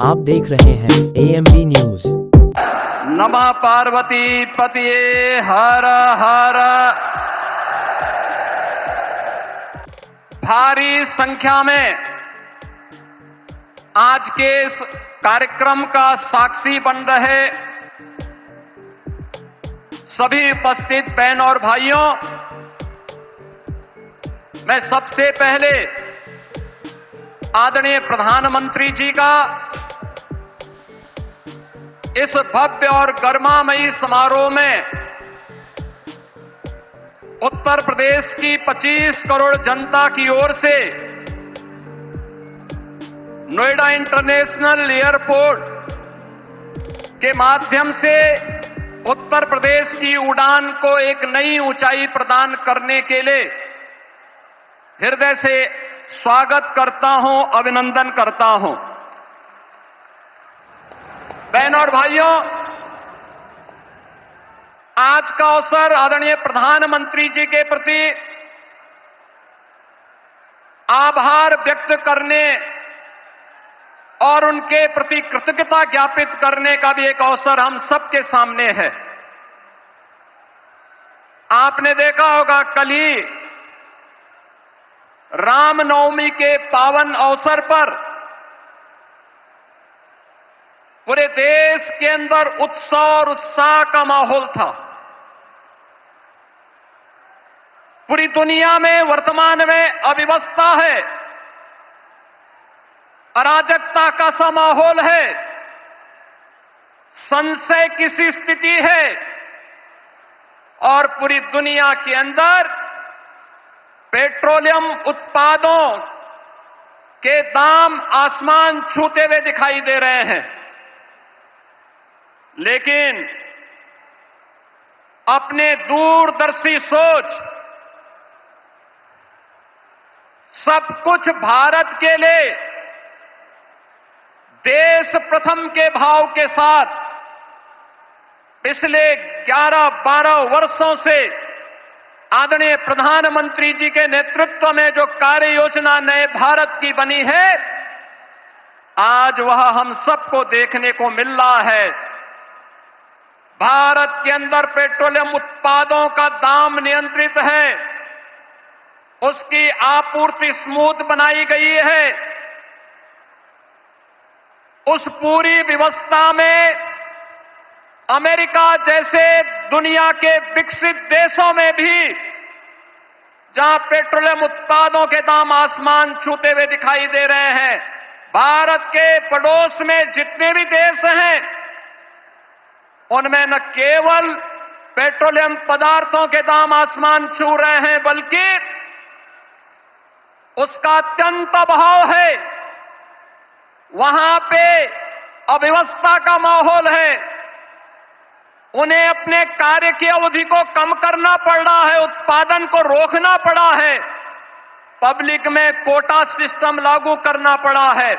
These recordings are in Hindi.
आप देख रहे हैं AMB न्यूज। नमः पार्वती पतिये हर हर। भारी संख्या में आज के इस कार्यक्रम का साक्षी बन रहे सभी उपस्थित बहन और भाइयों, मैं सबसे पहले आदरणीय प्रधानमंत्री जी का इस भव्य और गरिमामयी समारोह में उत्तर प्रदेश की 25 करोड़ जनता की ओर से नोएडा इंटरनेशनल एयरपोर्ट के माध्यम से उत्तर प्रदेश की उड़ान को एक नई ऊंचाई प्रदान करने के लिए हृदय से स्वागत करता हूं, अभिनंदन करता हूं। बहन और भाइयों, आज का अवसर आदरणीय प्रधानमंत्री जी के प्रति आभार व्यक्त करने और उनके प्रति कृतज्ञता ज्ञापित करने का भी एक अवसर हम सबके सामने है। आपने देखा होगा, कल ही रामनवमी के पावन अवसर पर पूरे देश के अंदर उत्सव और उत्साह का माहौल था। पूरी दुनिया में वर्तमान में अव्यवस्था है, अराजकता का सा माहौल है, संशय की सी स्थिति है और पूरी दुनिया के अंदर पेट्रोलियम उत्पादों के दाम आसमान छूते हुए दिखाई दे रहे हैं। लेकिन अपने दूरदर्शी सोच, सब कुछ भारत के लिए देश प्रथम के भाव के साथ पिछले 11-12 वर्षों से आदरणीय प्रधानमंत्री जी के नेतृत्व में जो कार्य योजना नए भारत की बनी है, आज वह हम सबको देखने को मिल रहा है। भारत के अंदर पेट्रोलियम उत्पादों का दाम नियंत्रित है, उसकी आपूर्ति स्मूथ बनाई गई है। उस पूरी व्यवस्था में अमेरिका जैसे दुनिया के विकसित देशों में भी, जहां पेट्रोलियम उत्पादों के दाम आसमान छूते हुए दिखाई दे रहे हैं, भारत के पड़ोस में जितने भी देश हैं, उनमें न केवल पेट्रोलियम पदार्थों के दाम आसमान छू रहे हैं, बल्कि उसका अत्यंत अभाव है। वहां पे अव्यवस्था का माहौल है। उन्हें अपने कार्य की अवधि को कम करना पड़ रहा है, उत्पादन को रोकना पड़ा है, पब्लिक में कोटा सिस्टम लागू करना पड़ा है।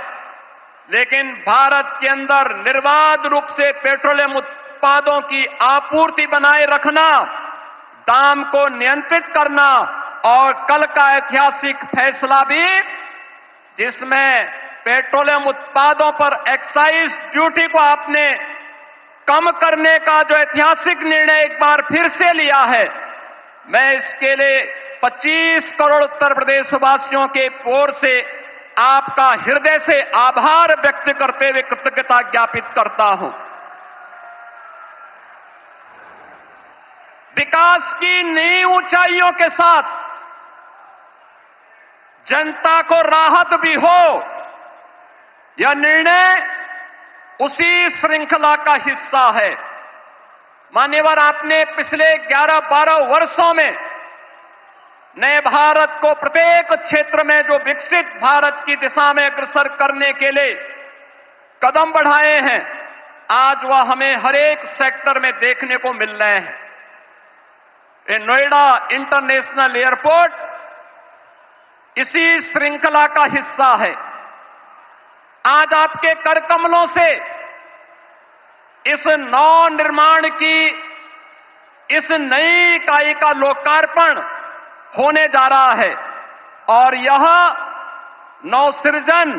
लेकिन भारत के अंदर निर्बाध रूप से पेट्रोलियम उत्पादों की आपूर्ति बनाए रखना, दाम को नियंत्रित करना और कल का ऐतिहासिक फैसला भी, जिसमें पेट्रोलियम उत्पादों पर एक्साइज ड्यूटी को आपने कम करने का जो ऐतिहासिक निर्णय एक बार फिर से लिया है, मैं इसके लिए 25 करोड़ उत्तर प्रदेश वासियों के ओर से आपका हृदय से आभार व्यक्त करते हुए कृतज्ञता ज्ञापित करता हूं। विकास की नई ऊंचाइयों के साथ जनता को राहत भी हो, यह निर्णय उसी श्रृंखला का हिस्सा है। मान्यवर, आपने पिछले 11-12 वर्षों में नए भारत को प्रत्येक क्षेत्र में जो विकसित भारत की दिशा में अग्रसर करने के लिए कदम बढ़ाए हैं, आज वह हमें हर एक सेक्टर में देखने को मिल रहे हैं। ये नोएडा इंटरनेशनल एयरपोर्ट इसी श्रृंखला का हिस्सा है। आज आपके कर कमलों से इस नव निर्माण की इस नई इकाई का लोकार्पण होने जा रहा है और यह नवसृजन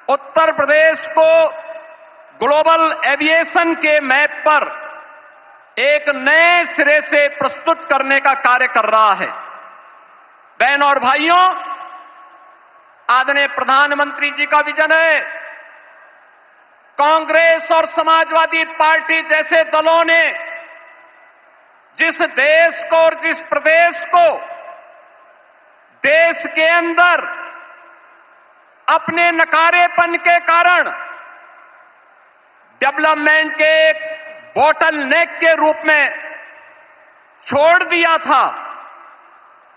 उत्तर प्रदेश को ग्लोबल एविएशन के मैप पर एक नए सिरे से प्रस्तुत करने का कार्य कर रहा है। बहनों और भाइयों, आदरणीय प्रधानमंत्री जी का विजन है। कांग्रेस और समाजवादी पार्टी जैसे दलों ने जिस देश को और जिस प्रदेश को देश के अंदर अपने नकारेपन के कारण डेवलपमेंट के एक बॉटल नेक के रूप में छोड़ दिया था,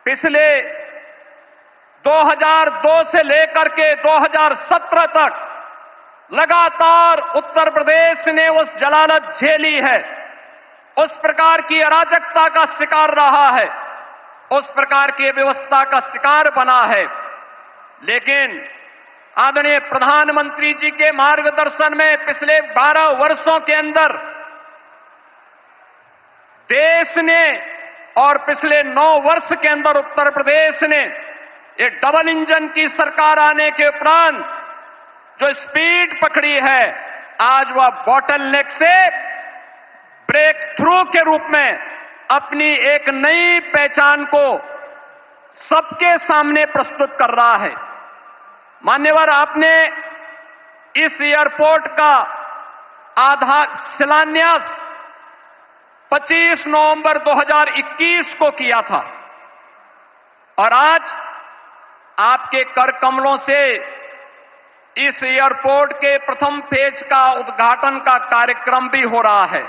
पिछले 2002 से लेकर के 2017 तक लगातार उत्तर प्रदेश ने उस जलालत झेली है, उस प्रकार की अराजकता का शिकार रहा है, उस प्रकार की व्यवस्था का शिकार बना है। लेकिन आदरणीय प्रधानमंत्री जी के मार्गदर्शन में पिछले 12 वर्षों के अंदर देश ने और पिछले 9 वर्ष के अंदर उत्तर प्रदेश ने ये डबल इंजन की सरकार आने के उपरांत जो स्पीड पकड़ी है, आज वह बॉटल नेक से ब्रेक थ्रू के रूप में अपनी एक नई पहचान को सबके सामने प्रस्तुत कर रहा है। मान्यवर, आपने इस एयरपोर्ट का शिलान्यास 25 नवंबर 2021 को किया था और आज आपके कर कमलों से इस एयरपोर्ट के प्रथम फेज का उद्घाटन का कार्यक्रम भी हो रहा है।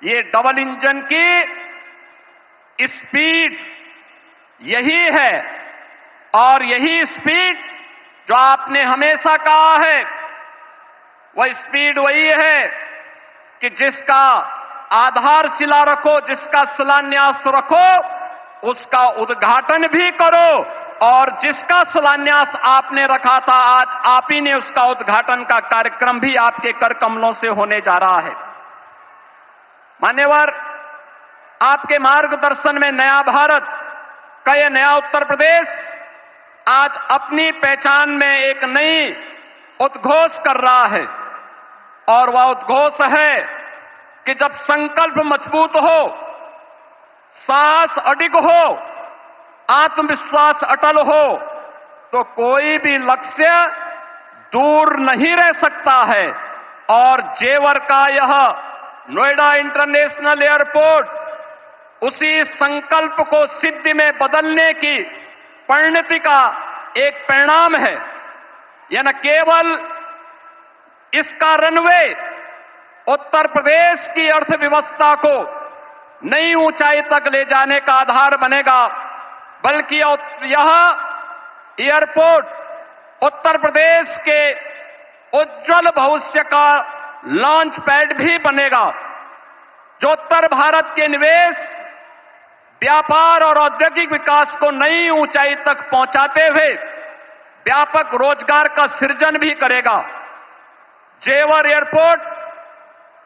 ये डबल इंजन की स्पीड यही है और यही स्पीड जो आपने हमेशा कहा है, वह स्पीड वही है कि जिसका आधारशिला रखो, जिसका शिलान्यास रखो, उसका उद्घाटन भी करो और जिसका शिलान्यास आपने रखा था, आज आप ही ने उसका उद्घाटन का कार्यक्रम भी आपके कर कमलों से होने जा रहा है। मान्यवर, आपके मार्गदर्शन में नया भारत का यह नया उत्तर प्रदेश आज अपनी पहचान में एक नई उद्घोष कर रहा है और वह उद्घोष है कि जब संकल्प मजबूत हो, साहस अडिग हो, आत्मविश्वास अटल हो, तो कोई भी लक्ष्य दूर नहीं रह सकता है। और जेवर का यह नोएडा इंटरनेशनल एयरपोर्ट उसी संकल्प को सिद्धि में बदलने की परिणति का एक परिणाम है। यह न केवल इसका रनवे उत्तर प्रदेश की अर्थव्यवस्था को नई ऊंचाई तक ले जाने का आधार बनेगा, बल्कि यह एयरपोर्ट उत्तर प्रदेश के उज्जवल भविष्य का लॉन्च पैड भी बनेगा, जो उत्तर भारत के निवेश, व्यापार और औद्योगिक विकास को नई ऊंचाई तक पहुंचाते हुए व्यापक रोजगार का सृजन भी करेगा। जेवर एयरपोर्ट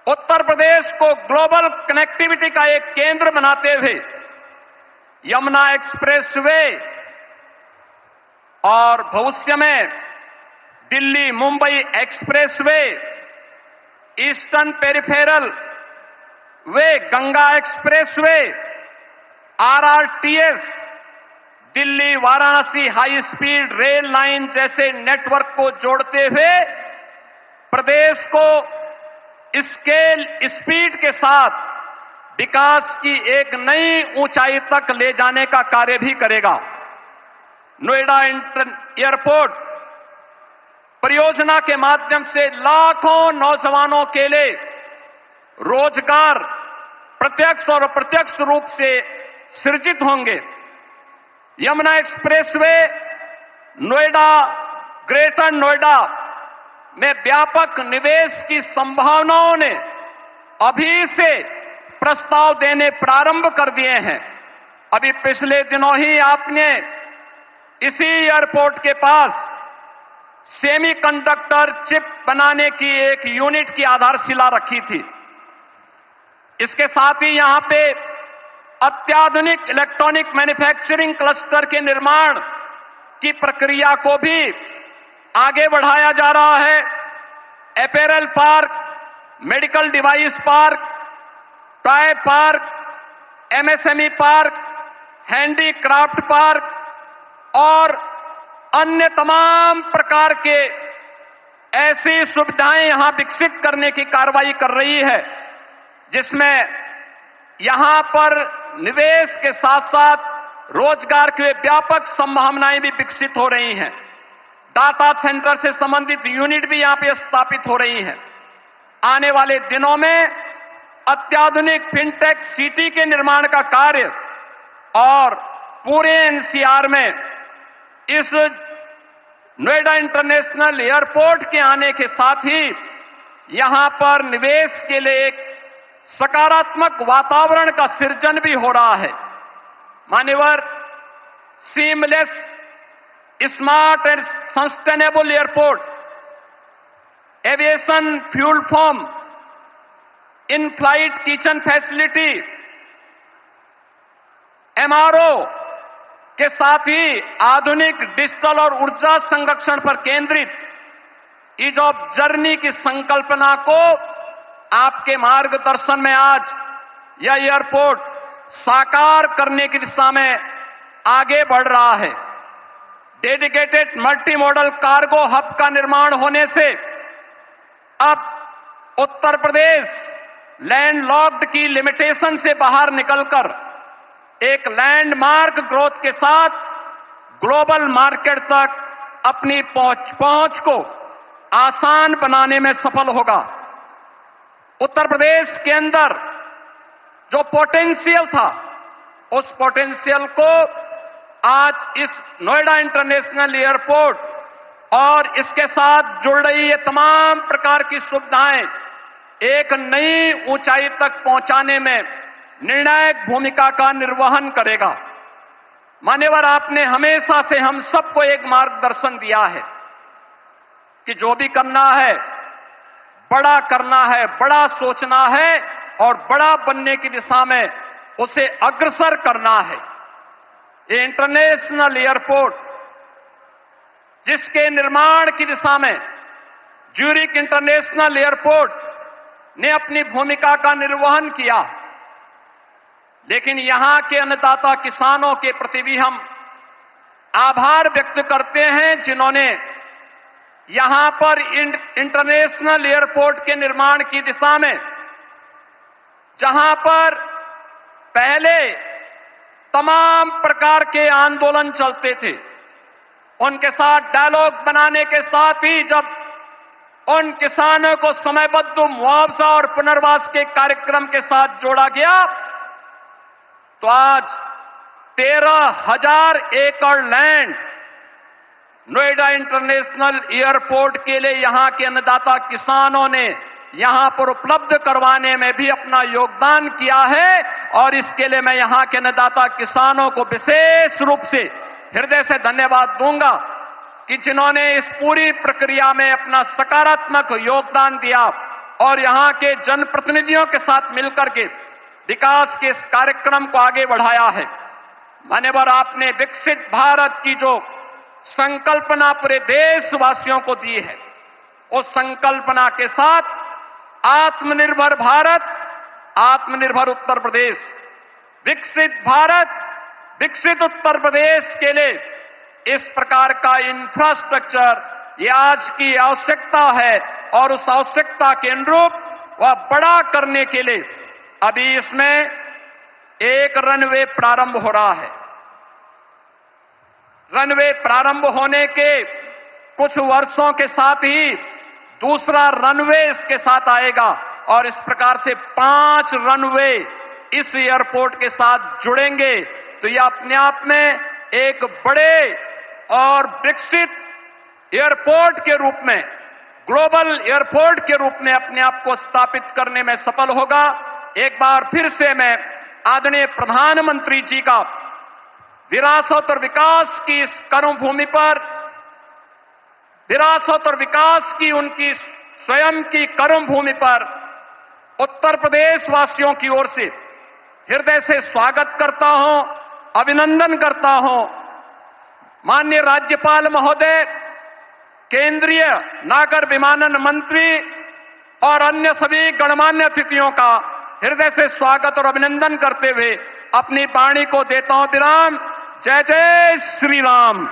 उत्तर प्रदेश को ग्लोबल कनेक्टिविटी का एक केंद्र बनाते हुए यमुना एक्सप्रेसवे और भविष्य में Delhi Mumbai expressway, eastern peripheral way, Ganga expressway, RRTS, Delhi Varanasi high speed rail line जैसे नेटवर्क को जोड़ते हुए प्रदेश को स्केल स्पीड के साथ विकास की एक नई ऊंचाई तक ले जाने का कार्य भी करेगा। नोएडा एयरपोर्ट परियोजना के माध्यम से लाखों नौजवानों के लिए रोजगार प्रत्यक्ष और अप्रत्यक्ष रूप से सृजित होंगे। यमुना एक्सप्रेसवे नोएडा, ग्रेटर नोएडा में व्यापक निवेश की संभावनाओं ने अभी से प्रस्ताव देने प्रारंभ कर दिए हैं। अभी पिछले दिनों ही आपने इसी एयरपोर्ट के पास सेमीकंडक्टर चिप बनाने की एक यूनिट की आधारशिला रखी थी। इसके साथ ही यहां पे अत्याधुनिक इलेक्ट्रॉनिक मैन्युफैक्चरिंग क्लस्टर के निर्माण की प्रक्रिया को भी आगे बढ़ाया जा रहा है। Apparel park, medical device park, toy park, MSME park, handicraft park और अन्य तमाम प्रकार के ऐसी सुविधाएं यहां विकसित करने की कार्रवाई कर रही है, जिसमें यहां पर निवेश के साथ साथ रोजगार की व्यापक संभावनाएं भी विकसित हो रही हैं। डाटा सेंटर से संबंधित यूनिट भी यहां पे स्थापित हो रही हैं। आने वाले दिनों में अत्याधुनिक फिनटेक सिटी के निर्माण का कार्य और पूरे एनसीआर में इस नोएडा इंटरनेशनल एयरपोर्ट के आने के साथ ही यहां पर निवेश के लिए एक सकारात्मक वातावरण का सृजन भी हो रहा है। मान्यवर, seamless, smart and sustainable airport, aviation fuel form, in flight kitchen facility, MRO के साथ ही आधुनिक डिजिटल और ऊर्जा संरक्षण पर केंद्रित ईज ऑफ जर्नी की संकल्पना को आपके मार्गदर्शन में आज यह एयरपोर्ट साकार करने की दिशा में आगे बढ़ रहा है। Dedicated multi modal cargo hub का निर्माण होने से अब उत्तर प्रदेश लैंडलॉक्ड की लिमिटेशन से बाहर निकलकर एक लैंडमार्क ग्रोथ के साथ ग्लोबल मार्केट तक अपनी पहुंच को आसान बनाने में सफल होगा। उत्तर प्रदेश के अंदर जो पोटेंशियल था, उस पोटेंशियल को आज इस नोएडा इंटरनेशनल एयरपोर्ट और इसके साथ जुड़ रही ये तमाम प्रकार की सुविधाएं एक नई ऊंचाई तक पहुंचाने में निर्णायक भूमिका का निर्वहन करेगा। मान्यवर, आपने हमेशा से हम सबको एक मार्गदर्शन दिया है कि जो भी करना है, बड़ा करना है, बड़ा सोचना है और बड़ा बनने की दिशा में उसे अग्रसर करना है। ये इंटरनेशनल एयरपोर्ट जिसके निर्माण की दिशा में ज्यूरिक इंटरनेशनल एयरपोर्ट ने अपनी भूमिका का निर्वहन किया, लेकिन यहां के अन्नदाता किसानों के प्रति भी हम आभार व्यक्त करते हैं, जिन्होंने यहां पर इंटरनेशनल एयरपोर्ट के निर्माण की दिशा में, जहां पर पहले तमाम प्रकार के आंदोलन चलते थे, उनके साथ डायलॉग बनाने के साथ ही जब उन किसानों को समयबद्ध मुआवजा और पुनर्वास के कार्यक्रम के साथ जोड़ा गया, तो आज 13,000 एकड़ लैंड नोएडा इंटरनेशनल एयरपोर्ट के लिए यहां के अन्नदाता किसानों ने यहां पर उपलब्ध करवाने में भी अपना योगदान किया है। और इसके लिए मैं यहां के अन्नदाता किसानों को विशेष रूप से हृदय से धन्यवाद दूंगा कि जिन्होंने इस पूरी प्रक्रिया में अपना सकारात्मक योगदान दिया और यहां के जनप्रतिनिधियों के साथ मिलकर के विकास के इस कार्यक्रम को आगे बढ़ाया है। मान्यवर, आपने विकसित भारत की जो संकल्पना पूरे देशवासियों को दी है, उस संकल्पना के साथ आत्मनिर्भर भारत, आत्मनिर्भर उत्तर प्रदेश, विकसित भारत, विकसित उत्तर प्रदेश के लिए इस प्रकार का इंफ्रास्ट्रक्चर ये आज की आवश्यकता है और उस आवश्यकता के अनुरूप वह बड़ा करने के लिए अभी इसमें एक रनवे प्रारंभ हो रहा है। रनवे प्रारंभ होने के कुछ वर्षों के साथ ही दूसरा रनवे इसके साथ आएगा और इस प्रकार से 5 रनवे इस एयरपोर्ट के साथ जुड़ेंगे। तो यह अपने आप में एक बड़े और विकसित एयरपोर्ट के रूप में, ग्लोबल एयरपोर्ट के रूप में अपने आप को स्थापित करने में सफल होगा। एक बार फिर से मैं आदरणीय प्रधानमंत्री जी का विरासत और विकास की इस कर्मभूमि पर, विरासत और विकास की उनकी स्वयं की कर्मभूमि पर उत्तर प्रदेश वासियों की ओर से हृदय से स्वागत करता हूं, अभिनंदन करता हूं। माननीय राज्यपाल महोदय, केंद्रीय नागर विमानन मंत्री और अन्य सभी गणमान्य अतिथियों का हृदय से स्वागत और अभिनंदन करते हुए अपनी वाणी को देता हूं विराम। जय जय श्री राम।